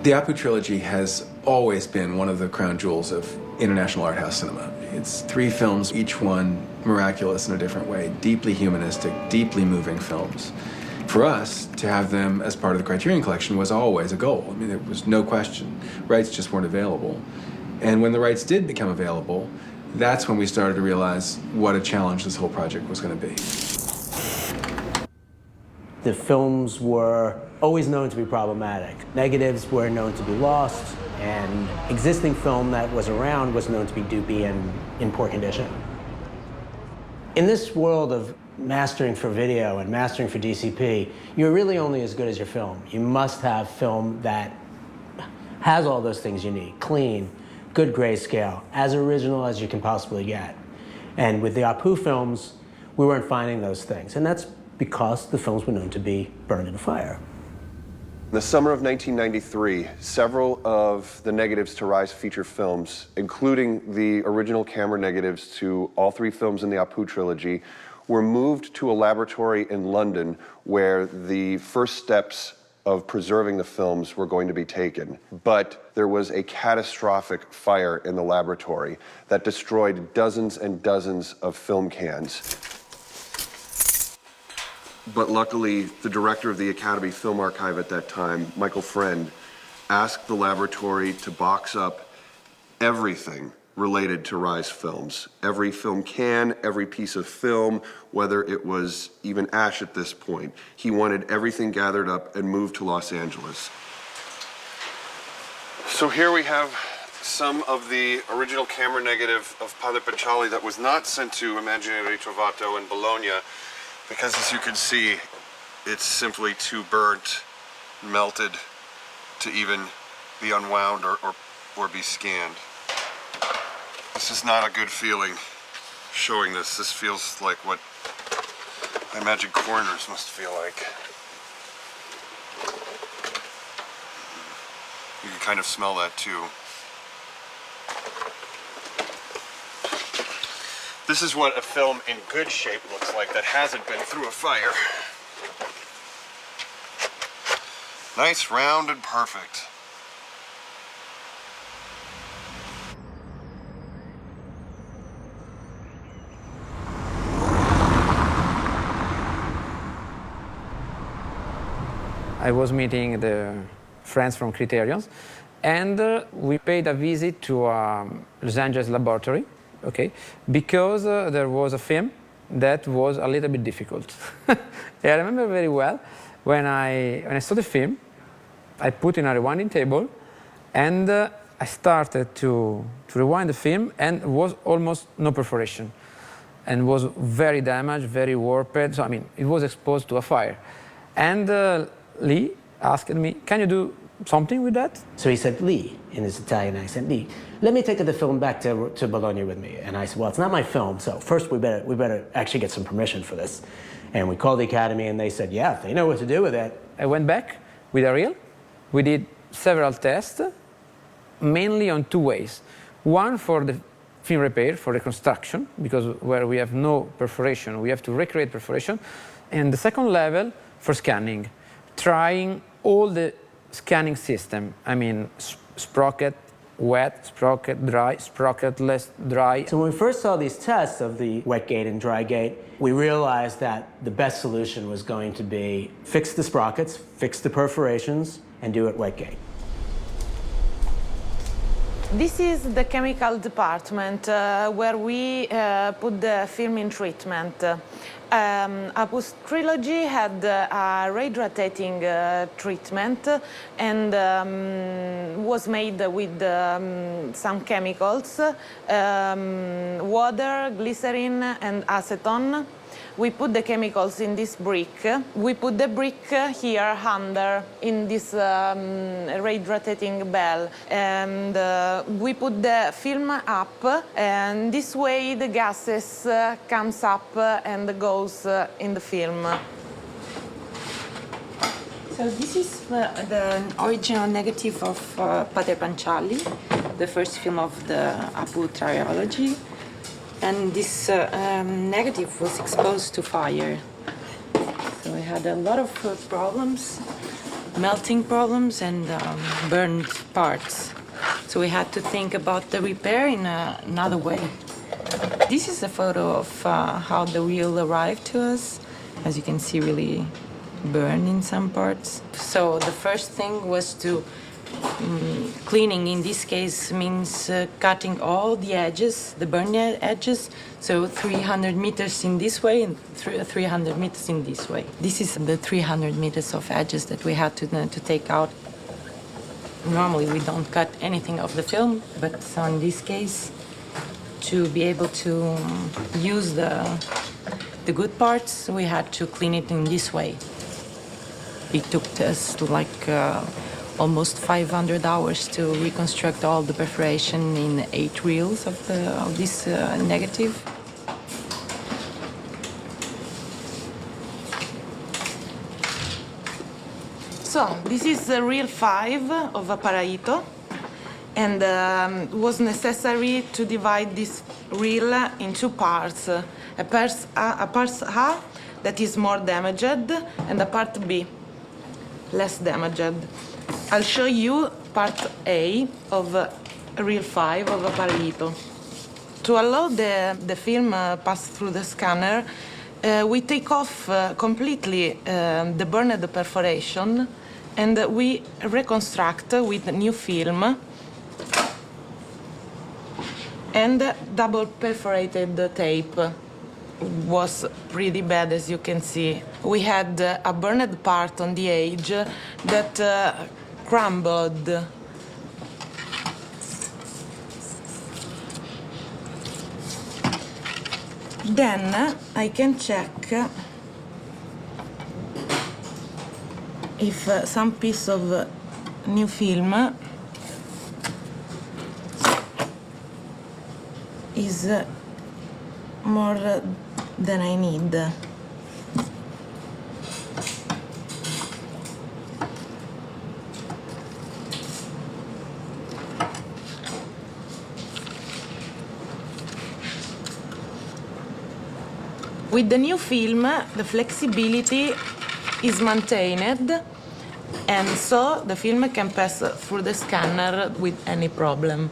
The Apu Trilogy has always been one of the crown jewels of international art house cinema. It's 3 films, each one miraculous in a different way, deeply humanistic, deeply moving films. For us, to have them as part of the Criterion Collection was always a goal. I mean, there was no question. Rights just weren't available. And when the rights did become available, that's when we started to realize what a challenge this whole project was going to be. The films were always known to be problematic. Negatives were known to be lost, and existing film that was around was known to be doopy and in poor condition. In this world of mastering for video and mastering for DCP, you're really only as good as your film. You must have film that has all those things you need. Clean, good grayscale, as original as you can possibly get. And with the Apu films, we weren't finding those things. And that's because the films were known to be burned in a fire. In the summer of 1993, several of the negatives to Rai's feature films, including the original camera negatives to all 3 films in the Apu trilogy, were moved to a laboratory in London where the first steps of preserving the films were going to be taken. But there was a catastrophic fire in the laboratory that destroyed dozens and dozens of film cans. But luckily, the director of the Academy Film Archive at that time, Michael Friend, asked the laboratory to box up everything related to Rai's films. Every film can, every piece of film, whether it was even ash at this point. He wanted everything gathered up and moved to Los Angeles. So here we have some of the original camera negative of Pather Panchali that was not sent to Imaginative Film in Bologna, because as you can see, it's simply too burnt, melted to even be unwound or be scanned. This is not a good feeling showing this. This feels like what I imagine coroners must feel like. You can kind of smell that too. This is what a film in good shape looks like that hasn't been through a fire. Nice, round, and perfect. I was meeting the friends from Criterion, and we paid a visit to Los Angeles laboratory, okay, because there was a film that was a little bit difficult. I remember very well when I saw the film, I put in a rewinding table, and I started to rewind the film, and was almost no perforation, and was very damaged, very warped. So I mean, it was exposed to a fire, and Lee asked me, "Can you do something with that?" So he said, "Lee," in his Italian accent, "Lee, let me take the film back to Bologna with me." And I said, "Well, it's not my film, so first we better actually get some permission for this." And we called the Academy, and they said, "Yeah, they know what to do with it." I went back with a reel. We did several tests, mainly on 2 ways. One for the film repair, for reconstruction, because where we have no perforation, we have to recreate perforation. And the second level for scanning, trying all the scanning system. I mean, sprocket wet, sprocket dry, sprocketless dry. So when we first saw these tests of the wet gate and dry gate, we realized that the best solution was going to be fix the sprockets, fix the perforations, and do it wet gate. This is the chemical department where we put the film in treatment. Apu Trilogy had a rehydrating treatment and was made with some chemicals, water, glycerin, and acetone. We put the chemicals in this brick. We put the brick here under in this rehydrating bell, and we put the film up, and this way the gases comes up and goes in the film. So this is the original negative of Pather Panchali, the first film of the Apu Trilogy. And this negative was exposed to fire. So we had a lot of problems melting problems and burned parts. So we had to think about the repair in another way. This is a photo of how the wheel arrived to us. As you can see, really burned in some parts. So the first thing was to cleaning. In this case means cutting all the edges, the burned edges. So 300 meters in this way and 300 meters in this way. This is the 300 meters of edges that we had to take out. Normally we don't cut anything of the film, but in this case, to be able to use the good parts, we had to clean it in this way. It took us like almost 500 hours to reconstruct all the perforation in 8 reels of this negative. So this is the reel 5 of Aparajito, and was necessary to divide this reel in 2 parts. A part A that is more damaged, and a part B less damaged. I'll show you part A of reel 5 of Aparajito. To allow the film pass through the scanner, we take off completely the burned perforation, and we reconstruct with new film and double perforated tape. Was pretty bad, as you can see. We had a burned part on the edge that crumbled. Then I can check if some piece of new film is more than I need. With the new film, the flexibility is maintained, and so the film can pass through the scanner with any problem.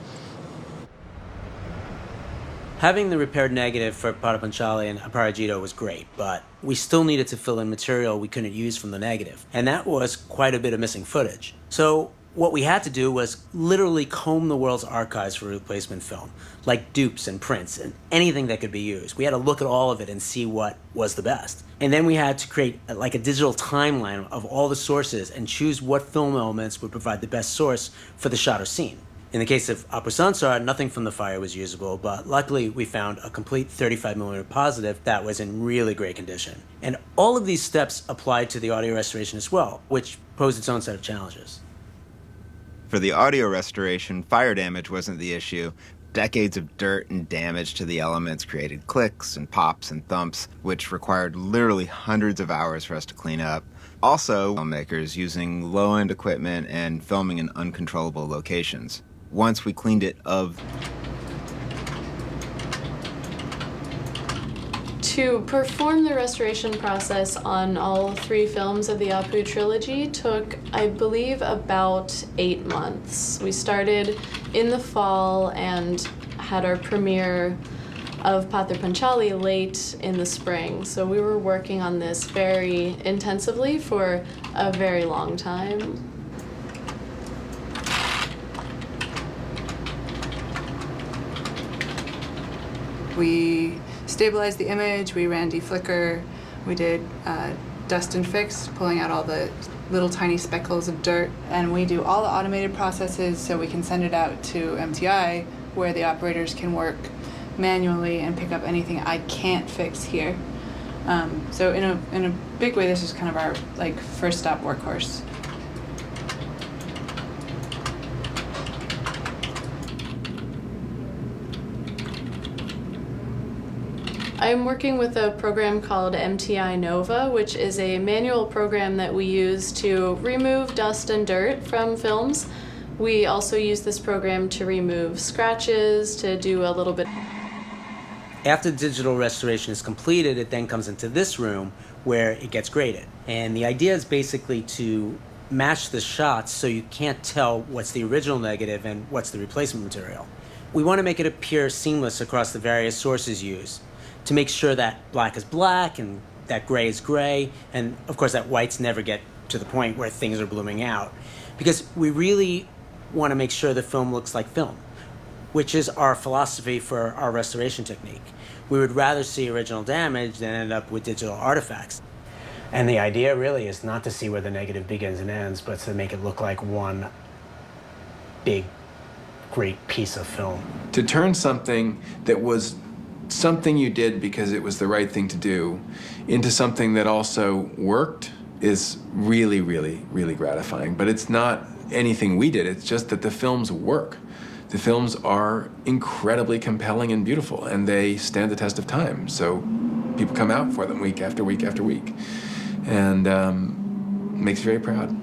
Having the repaired negative for Pather Panchali and Aparajito was great, but we still needed to fill in material we couldn't use from the negative, and that was quite a bit of missing footage. So what we had to do was literally comb the world's archives for replacement film, like dupes and prints and anything that could be used. We had to look at all of it and see what was the best. And then we had to create like a digital timeline of all the sources and choose what film elements would provide the best source for the shot or scene. In the case of Apur Sansar, nothing from the fire was usable, but luckily we found a complete 35mm positive that was in really great condition. And all of these steps applied to the audio restoration as well, which posed its own set of challenges. For the audio restoration, fire damage wasn't the issue. Decades of dirt and damage to the elements created clicks and pops and thumps, which required literally hundreds of hours for us to clean up. Also, filmmakers using low-end equipment and filming in uncontrollable locations. Once we cleaned it of... To perform the restoration process on all 3 films of the Apu Trilogy took, I believe, about 8 months. We started in the fall and had our premiere of Pather Panchali late in the spring. So we were working on this very intensively for a very long time. We stabilized the image, we ran deflicker, we did dust and fix, pulling out all the little tiny speckles of dirt, and we do all the automated processes so we can send it out to MTI where the operators can work manually and pick up anything I can't fix here. So in a big way, this is kind of our first stop workhorse. I'm working with a program called MTI Nova, which is a manual program that we use to remove dust and dirt from films. We also use this program to remove scratches, to do a little bit. After digital restoration is completed, it then comes into this room where it gets graded. And the idea is basically to match the shots so you can't tell what's the original negative and what's the replacement material. We want to make it appear seamless across the various sources used to make sure that black is black and that gray is gray, and of course that whites never get to the point where things are blooming out. Because we really want to make sure the film looks like film, which is our philosophy for our restoration technique. We would rather see original damage than end up with digital artifacts. And the idea really is not to see where the negative begins and ends, but to make it look like one big, great piece of film. To turn something that was something you did because it was the right thing to do into something that also worked is really, really, really gratifying. But it's not anything we did, it's just that the films work. The films are incredibly compelling and beautiful, and they stand the test of time. So people come out for them week after week after week. And makes you very proud.